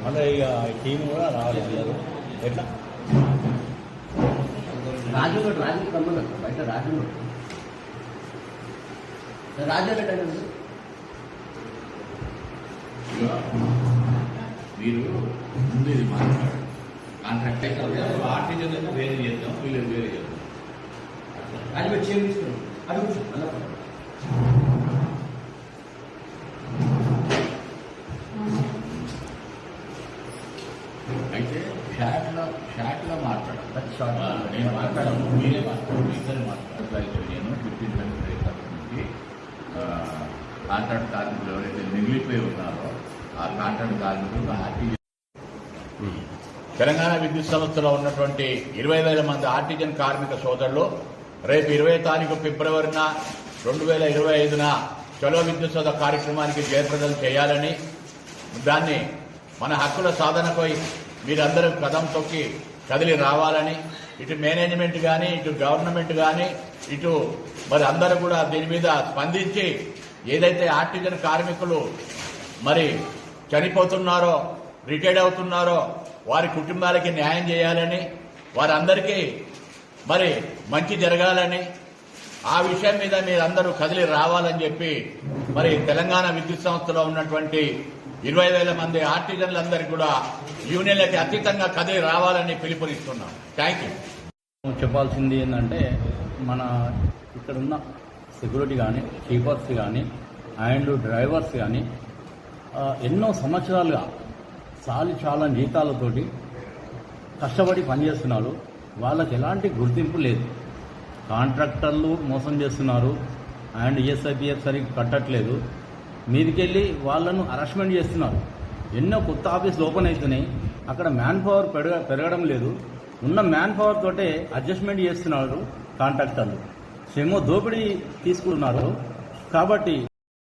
మళ్ళీ ఇక టీం కూడా రాలేదు. ఎట్లా రాజు రమ్మన్నారు బయట రాజు మీరు ముందు ఇది మాట్లాడారు కాంట్రాక్ట్ అయితే ఆర్టిజన్ వేరే చేద్దాం, వీళ్ళు వేరే చేద్దాం. అది మీరు చేయం తీసుకున్నాం అది అయితే షాట్లో మాట్లాడాలి. నేను మాట్లాడాను, మీరే మాట్లాడాలి, ఇద్దరు మాట్లాడాలి. నేను 15 నుంచి కాంట్రాక్ట్ కార్మికులు ఎవరైతే మిగిలిపోయి ఉన్నారో ఆ కాంట్రాక్ట్ కార్మికులు ఆర్టీజన్ తెలంగాణ విద్యుత్ సంస్థలో ఉన్నటువంటి 20,000 మంది ఆర్టిజన్ కార్మిక సోదరులు రేపు 20 తారీఖు ఫిబ్రవరిన 2025న చలో విద్యుత్ సోద కార్యక్రమానికి జయప్రదం చేయాలని, దాన్ని మన హక్కుల సాధనపై మీరందరూ కదం తొక్కి కదిలి రావాలని, ఇటు మేనేజ్మెంట్ కానీ ఇటు గవర్నమెంట్ కానీ ఇటు మరి అందరూ కూడా దీని మీద స్పందించి ఏదైతే ఆర్టిజన్ కార్మికులు మరి చనిపోతున్నారో రిటైర్డ్ అవుతున్నారో వారి కుటుంబాలకి న్యాయం చేయాలని, వారందరికీ మరి మంచి జరగాలని, ఆ విషయం మీద మీరందరూ కదిలి రావాలని చెప్పి మరి తెలంగాణ విద్యుత్ సంస్థలో ఉన్నటువంటి 20,000 మంది ఆర్టిజన్లందరికీ కూడా యూనియన్లకి అతీతంగా కదిలి రావాలని పిలుపునిస్తున్నాం. Thank you. చెప్పాల్సింది ఏంటంటే, మన ఇక్కడున్న సెక్యూరిటీ కానీ కీపర్స్ కానీ అండ్ డ్రైవర్స్ కానీ ఎన్నో సంవత్సరాలుగా చాలా జీతాలతోటి కష్టపడి పనిచేస్తున్నారు. వాళ్ళకి ఎలాంటి గుర్తింపు లేదు. కాంట్రాక్టర్లు మోసం చేస్తున్నారు అండ్ ఈఎస్ఐపిఎఫ్ సరిగ్గా కట్టట్లేదు. మీదికెళ్ళి వాళ్ళను హరాస్మెంట్ చేస్తున్నారు. ఎన్నో కొత్త ఆఫీసులు ఓపెన్ అవుతున్నాయి, అక్కడ మ్యాన్ పవర్ పెరగడం లేదు. ఉన్న మ్యాన్ పవర్ తోటే అడ్జస్ట్మెంట్ చేస్తున్నారు కాంట్రాక్టర్లు. ఏమో దోపిడీ తీసుకుంటున్నారు. కాబట్టి